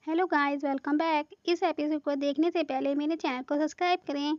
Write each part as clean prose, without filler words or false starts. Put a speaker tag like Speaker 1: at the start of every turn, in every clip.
Speaker 1: Hello guys, welcome back. इस episode को देखने से पहले मेरे चैनल को सब्सक्राइब करें।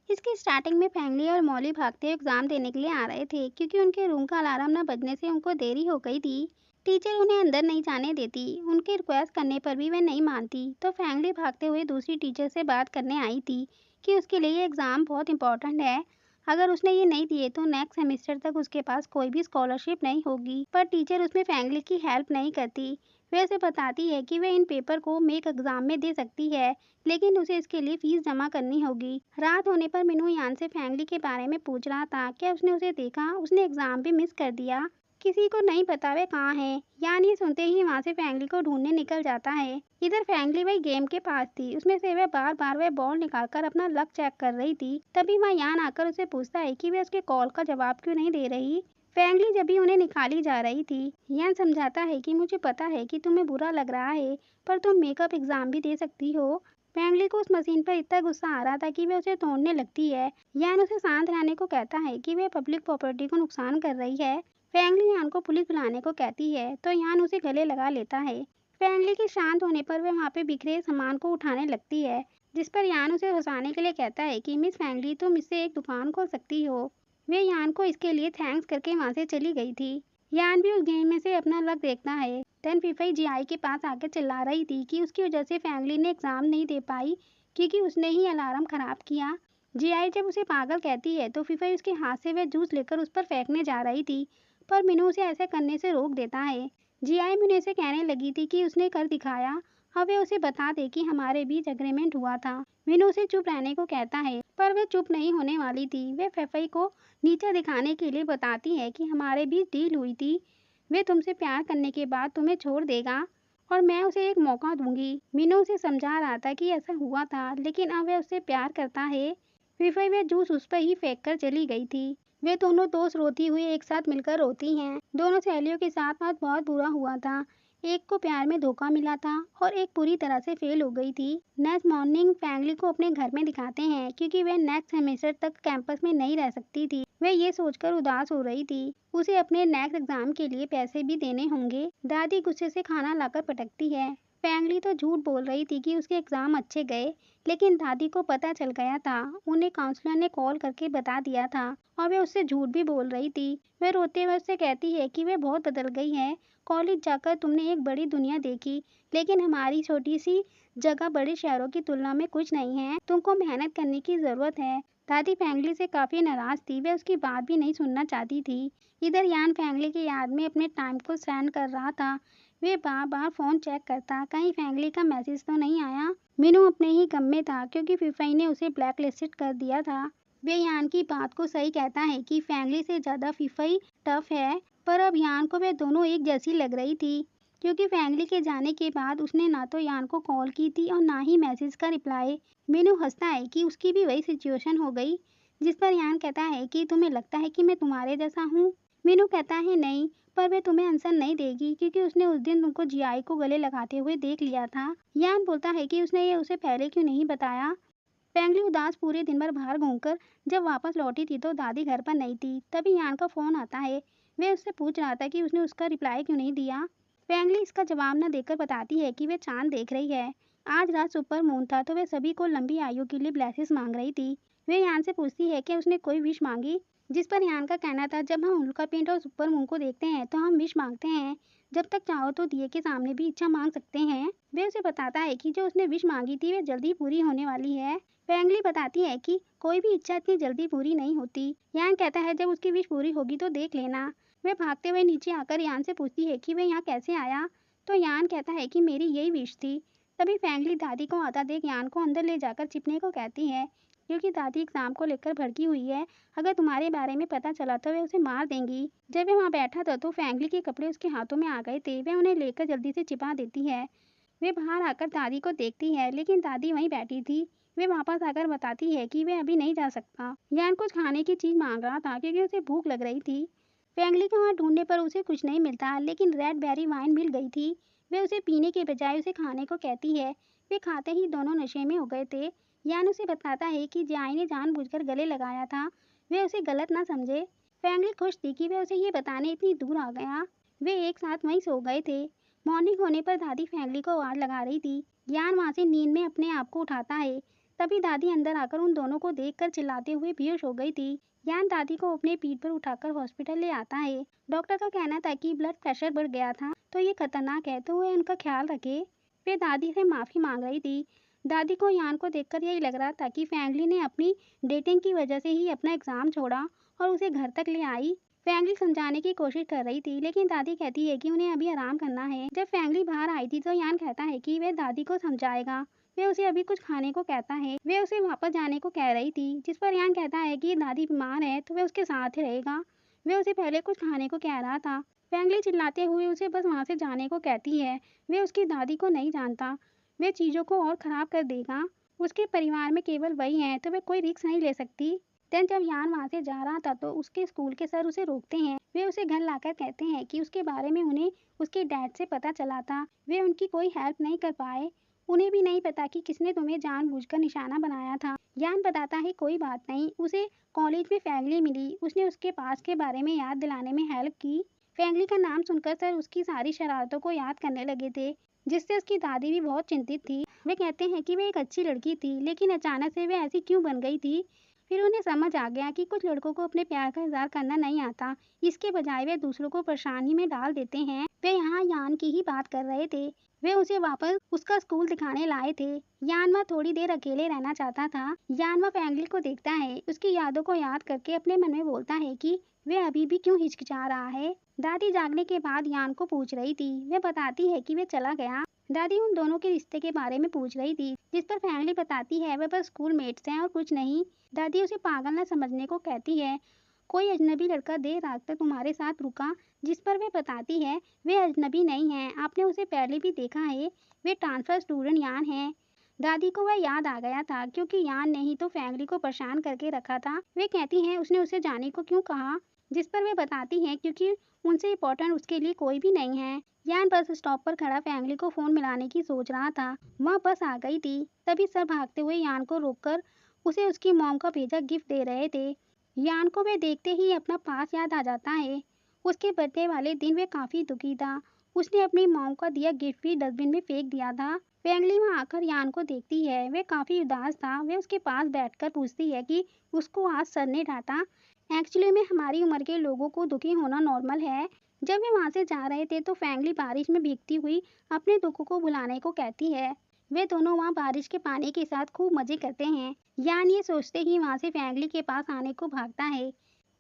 Speaker 1: इसकी स्टार्टिंग में फैंगली और मॉली भागते हुए एग्जाम देने के लिए आ रहे थे क्योंकि उनके रूम का अलार्म न बजने से उनको देरी हो गई थी। टीचर उन्हें अंदर नहीं जाने देती। उनके रिक्वेस्ट करने पर भी वे नहीं मानती, तो फैंगली भागते हुए दूसरी टीचर से बात करने आई थी कि उसके लिए ये एग्ज़ाम बहुत इंपॉर्टेंट है। अगर उसने ये नहीं दिए तो नेक्स्ट सेमेस्टर तक उसके पास कोई भी स्कॉलरशिप नहीं होगी। पर टीचर उसमें फैंगली की हेल्प नहीं करती। वे उसे बताती है कि वे इन पेपर को मेक एग्जाम में दे सकती है, लेकिन उसे इसके लिए फीस जमा करनी होगी। रात होने पर मीनू यान से फैंगली के बारे में पूछ रहा था। क्या उसने उसे देखा? उसने एग्जाम भी मिस कर दिया। किसी को नहीं पता वे कहाँ है। यान ये सुनते ही वहाँ से फैंगली को ढूंढने निकल जाता है। इधर फैंगली वही गेम के पास थी। उसमें से वह बार बार वह बॉल निकालकर अपना लक चेक कर रही थी। तभी वहाँ यान आकर उसे पूछता है कि वह उसके कॉल का जवाब क्यों नहीं दे रही। फैंगली जब भी उन्हें निकाली जा रही थी, यान समझाता है कि मुझे पता है कि तुम्हें बुरा लग रहा है, पर तुम मेकअप एग्जाम भी दे सकती हो। फैंगली को उस मशीन पर इतना गुस्सा आ रहा था कि वह उसे तोड़ने लगती है। यान उसे शांत रहने को कहता है कि वह पब्लिक प्रॉपर्टी को नुकसान कर रही है। फैंगली यान को पुलिस बुलाने को कहती है, तो यान उसे गले लगा लेता है। फैंगली के शांत होने पर वह वहाँ पे बिखरे सामान को उठाने लगती है, जिस पर यान उसे हंसाने के लिए कहता है कि मिस फैंगली, तुम इससे एक दुकान खोल सकती हो। वे यान को इसके लिए थैंक्स करके वहाँ से चली गई थी। यान भी उस गेम में से अपना लक देखता है। देन फिफाई जीआई के पास आकर चिल्ला रही थी कि उसकी वजह से फैंगली ने एग्जाम नहीं दे पाई क्योंकि उसने ही अलार्म खराब किया। जीआई जब उसे पागल कहती है तो फिफाई उसके हाथ से वह जूस लेकर उस पर फेंकने जा रही थी, पर मीनू उसे ऐसा करने से रोक देता है। जीआई मीनू से कहने लगी थी कि उसने कर दिखाया, अब वे उसे बता दे कि हमारे बीच एग्रीमेंट हुआ था। मीनू उसे चुप रहने को कहता है, पर वह चुप नहीं होने वाली थी। वे फिफाई को नीचे दिखाने के लिए बताती है कि हमारे बीच डील हुई थी। वे तुमसे प्यार करने के बाद तुम्हें छोड़ देगा और मैं उसे एक मौका दूंगी। मीनू उसे समझा रहा था कि ऐसा हुआ था, लेकिन अब वह उससे प्यार करता है। फिर वह जूस उस पर ही फेंक कर चली गई थी। वे दोनों दोस्त रोती हुई एक साथ मिलकर रोती हैं। दोनों सहेलियों के साथ आज बहुत बुरा हुआ था। एक को प्यार में धोखा मिला था और एक पूरी तरह से फेल हो गई थी। नेक्स्ट मॉर्निंग फैंगली को अपने घर में दिखाते हैं क्योंकि वह नेक्स्ट सेमेस्टर तक कैंपस में नहीं रह सकती थी। वह ये सोचकर उदास हो रही थी। उसे अपने नेक्स्ट एग्जाम के लिए पैसे भी देने होंगे। दादी गुस्से से खाना लाकर पटकती है। फैंगली तो झूठ बोल रही थी कि उसके एग्जाम अच्छे गए, लेकिन दादी को पता चल गया था। उन्हें काउंसलर ने कॉल करके बता दिया था और वे उससे झूठ भी बोल रही थी। वह रोते हुए उससे कहती है कि वह बहुत बदल गई है। कॉलेज जाकर तुमने एक बड़ी दुनिया देखी, लेकिन हमारी छोटी सी जगह बड़े शहरों की तुलना में कुछ नहीं है। तुमको मेहनत करने की जरूरत है। दादी फैंगली से काफी नाराज थी। वह उसकी बात भी नहीं सुनना चाहती थी। इधर यान फैंगली की याद में अपने टाइम को स्पेंड कर रहा था। वे बार बार फोन चेक करता, कहीं फैंगली का मैसेज तो नहीं आया। मीनू अपने ही गम में था क्योंकि फिफाई ने उसे ब्लैक लिस्टेड कर दिया था। वे यान की बात को सही कहता है कि फैंगली से ज्यादा फिफाई टफ है, पर अब यान को वे दोनों एक जैसी लग रही थी क्योंकि फैंगली के जाने के बाद उसने ना तो यान को कॉल की थी और ना ही मैसेज का रिप्लाई। मीनू हंसता है कि उसकी भी वही सिचुएशन हो गई, जिस पर यान कहता है कि तुम्हें लगता है कि मैं तुम्हारे जैसा हूँ। मीनू कहता है नहीं, पर वे तुम्हें आंसर नहीं देगी क्योंकि उसने उस दिन तुमको जीआई को गले लगाते हुए देख लिया था। यान बोलता है कि उसने ये उसे पहले क्यों नहीं बताया। फैंगली उदास पूरे दिन भर बाहर घूमकर जब वापस लौटी थी तो दादी घर पर नहीं थी। तभी यान का फोन आता है। वे उससे पूछ रहा था कि उसने उसका रिप्लाई क्यों नहीं दिया। फैंगली इसका जवाब न देकर बताती है कि वे चांद देख रही है। आज रात सुपर मून था तो वे सभी को लंबी आयु के लिए ब्लेसिस मांग रही थी। वे यान से पूछती है कि उसने कोई विश मांगी, जिस पर यान का कहना था जब हम उल्का पिंड और सुपर मून को देखते हैं तो हम विश मांगते हैं। जब तक चाहो तो दिए के सामने भी इच्छा मांग सकते हैं। वे उसे बताता है कि जो उसने विश मांगी थी वे जल्दी पूरी होने वाली है। फैंगली बताती है कि कोई भी इच्छा इतनी जल्दी पूरी नहीं होती। यान कहता है जब उसकी विश पूरी होगी तो देख लेना। वह भागते हुए नीचे आकर यान से पूछती है कि वह यहाँ कैसे आया, तो यान कहता है कि मेरी यही विश थी। तभी फैंगली दादी को आता देख यान को अंदर ले जाकर छिपने को कहती है क्योंकि दादी एग्जाम को लेकर भड़की हुई है। अगर तुम्हारे बारे में पता चला तो वे उसे मार देंगी। जब वह वहाँ बैठा था तो फैंगली के कपड़े उसके हाथों में आ गए थे। वह उन्हें लेकर जल्दी से छिपा देती है। वे बाहर आकर दादी को देखती है, लेकिन दादी वहीं बैठी थी। वे वापस आकर बताती है कि वे अभी नहीं जा सकता। यान कुछ खाने की चीज मांग रहा था क्योंकि उसे भूख लग रही थी। फैंगली के वहाँ ढूंढने पर उसे कुछ नहीं मिलता, लेकिन रेड बेरी वाइन मिल गई थी। वे उसे पीने के बजाय उसे खाने को कहती है। वे खाते ही दोनों नशे में हो गए थे। यान उसे बताता है कि जाई ने जानबूझकर गले लगाया था, वे उसे गलत ना समझे। फैंगली खुश थी कि वे उसे ये बताने इतनी दूर आ गया। वे एक साथ वहीं सो गए थे। मॉर्निंग होने पर दादी फैंगली को आवाज लगा रही थी। यान वहाँ से नींद में अपने आप को उठाता है। तभी दादी अंदर आकर उन दोनों को देखकर चिल्लाते हुए बेहोश हो गई थी। यान दादी को अपने पीठ पर उठाकर हॉस्पिटल ले आता है। डॉक्टर का कहना था कि ब्लड प्रेशर बढ़ गया था, तो ये खतरनाक है, तो वह उनका ख्याल रखे। वे दादी से माफी मांग रही थी। दादी को यान को देखकर यही लग रहा था कि फैंगली ने अपनी डेटिंग की वजह से ही अपना एग्जाम छोड़ा और उसे घर तक ले आई। फैंगली समझाने की कोशिश कर रही थी, लेकिन दादी कहती है कि उन्हें अभी आराम करना है। जब फैंगली बाहर आई थी तो यान कहता है कि वह दादी को समझाएगा। वे उसे अभी कुछ खाने को कहता है। वे उसे वापस जाने को कह रही थी, जिस पर यान कहता है कि दादी बीमार है तो वह उसके साथ ही रहेगा। वे उसे पहले कुछ खाने को कह रहा था। फैंगली चिल्लाते हुए उसे बस वहाँ से जाने को कहती है। वे उसकी दादी को नहीं जानता, वे चीज़ों को और ख़राब कर देगा। उसके परिवार में केवल वही है, तो वे कोई रिस्क नहीं ले सकती। देन जब यान वहाँ से जा रहा था तो उसके स्कूल के सर उसे रोकते हैं। वे उसे घर लाकर कहते हैं कि उसके बारे में उन्हें उसके डैड से पता चला था। वे उनकी कोई हेल्प नहीं कर पाए। उन्हें भी नहीं पता कि किसने तुम्हें जानबूझकर निशाना बनाया था। यान बताता है कोई बात नहीं, उसे कॉलेज में फैंगली मिली, उसने उसके पास के बारे में याद दिलाने में हेल्प की। फैंगली का नाम सुनकर सर उसकी सारी शरारतों को याद करने लगे थे, जिससे उसकी दादी भी बहुत चिंतित थी। वे कहते हैं कि वे एक अच्छी लड़की थी, लेकिन अचानक से वे ऐसी क्यों बन गई थी। फिर उन्हें समझ आ गया कि कुछ लड़कों को अपने प्यार का इजहार करना नहीं आता, इसके बजाय वे दूसरों को परेशानी में डाल देते हैं। वे यहाँ यान की ही बात कर रहे थे। वे उसे वापस उसका स्कूल दिखाने लाए थे। यान वह थोड़ी देर अकेले रहना चाहता था। यान वह फैंगली को देखता है, उसकी यादों को याद करके अपने मन में बोलता है कि वे अभी भी क्यों हिचकिचा रहा है। दादी जागने के बाद यान को पूछ रही थी। वे बताती है कि वे चला गया। दादी उन दोनों के रिश्ते के बारे में पूछ रही थी, जिस पर फैंगली बताती है वे बस स्कूल मेट्स हैं और कुछ नहीं। दादी उसे पागल न समझने को कहती है। कोई अजनबी लड़का देर रात तक तुम्हारे साथ रुका, जिस पर वे बताती है वे अजनबी नहीं है, आपने उसे पहले भी देखा है, वे ट्रांसफर स्टूडेंट यान है। दादी को वह याद आ गया था, क्योंकि यान ने ही तो फैंगली को परेशान करके रखा था। वे कहती हैं उसने उसे जाने को क्यों कहा, जिस पर वे बताती हैं क्योंकि उनसे इम्पोर्टेंट उसके लिए कोई भी नहीं है। यान बस स्टॉप पर खड़ा फैंगली को फोन मिलाने की सोच रहा था। वह बस आ गई थी। तभी सर भागते हुए यान को रोककर उसे उसकी मॉम का भेजा गिफ्ट दे रहे थे। यान को वे देखते ही अपना पास याद आ जाता है। उसके बर्थडे वाले दिन वे काफी दुखी था। उसने अपनी मॉम का दिया गिफ्ट भी डस्टबिन में फेंक दिया था। फैंगली वहाँ आकर यान को देखती है। वे काफी उदास था। वे उसके पास बैठकर पूछती है कि उसको आज सर ने डांटा। एक्चुअली में हमारी उम्र के लोगों को दुखी होना नॉर्मल है। जब वे वहाँ से जा रहे थे तो फैंगली बारिश में भीगती हुई अपने दुखों को भुलाने को कहती है। वे दोनों वहाँ बारिश के पानी के साथ खूब मजे करते हैं। यान ये सोचते ही वहाँ से फैंगली के पास आने को भागता है,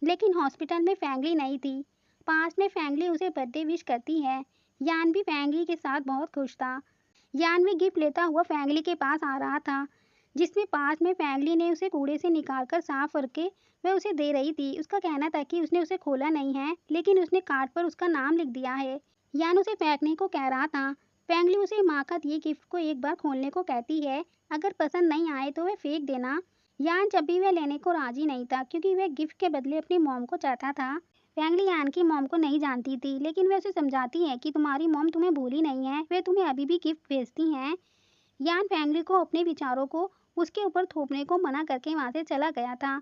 Speaker 1: लेकिन हॉस्पिटल में फैंगली नहीं थी। पास में फैंगली उसे बर्थडे विश करती है। यान भी फैंगली के साथ बहुत खुश था। यान में गिफ्ट लेता हुआ फैंगली के पास आ रहा था, जिसमें पास में फैंगली ने उसे कूड़े से निकालकर साफ करके वह उसे दे रही थी। उसका कहना था कि उसने उसे खोला नहीं है, लेकिन उसने कार्ड पर उसका नाम लिख दिया है। यान उसे फेंकने को कह रहा था। फैंगली उसे माँ का दिए गिफ्ट को एक बार खोलने को कहती है। अगर पसंद नहीं आए तो वह फेंक देना। यान जब भी वह लेने को राजी नहीं था, क्योंकि वह गिफ्ट के बदले अपनी मॉम को चाहता था। फैंगली यान की मॉम को नहीं जानती थी, लेकिन वह उसे समझाती है कि तुम्हारी मॉम तुम्हें भूली नहीं है, वे तुम्हें अभी भी गिफ्ट भेजती हैं। यान फैंगली को अपने विचारों को उसके ऊपर थोपने को मना करके वहाँ से चला गया था।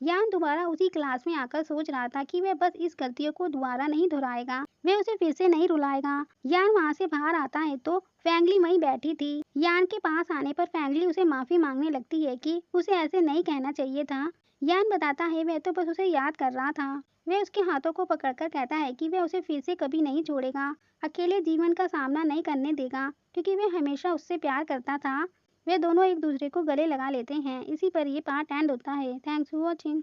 Speaker 1: यान दोबारा उसी क्लास में आकर सोच रहा था कि वह बस इस गलतियों को दोबारा नहीं दोहराएगा, वह उसे फिर से नहीं रुलाएगा। यान वहाँ से बाहर आता है तो फैंगली वहीं बैठी थी। यान के पास आने पर फैंगली उसे माफी मांगने लगती है कि उसे ऐसे नहीं कहना चाहिए था। यान बताता है वह तो बस उसे याद कर रहा था। वह उसके हाथों को पकड़कर कहता है कि वह उसे फिर से कभी नहीं छोड़ेगा, अकेले जीवन का सामना नहीं करने देगा, क्योंकि वह हमेशा उससे प्यार करता था। वे दोनों एक दूसरे को गले लगा लेते हैं। इसी पर ये पार्ट एंड होता है। Thanks for watching.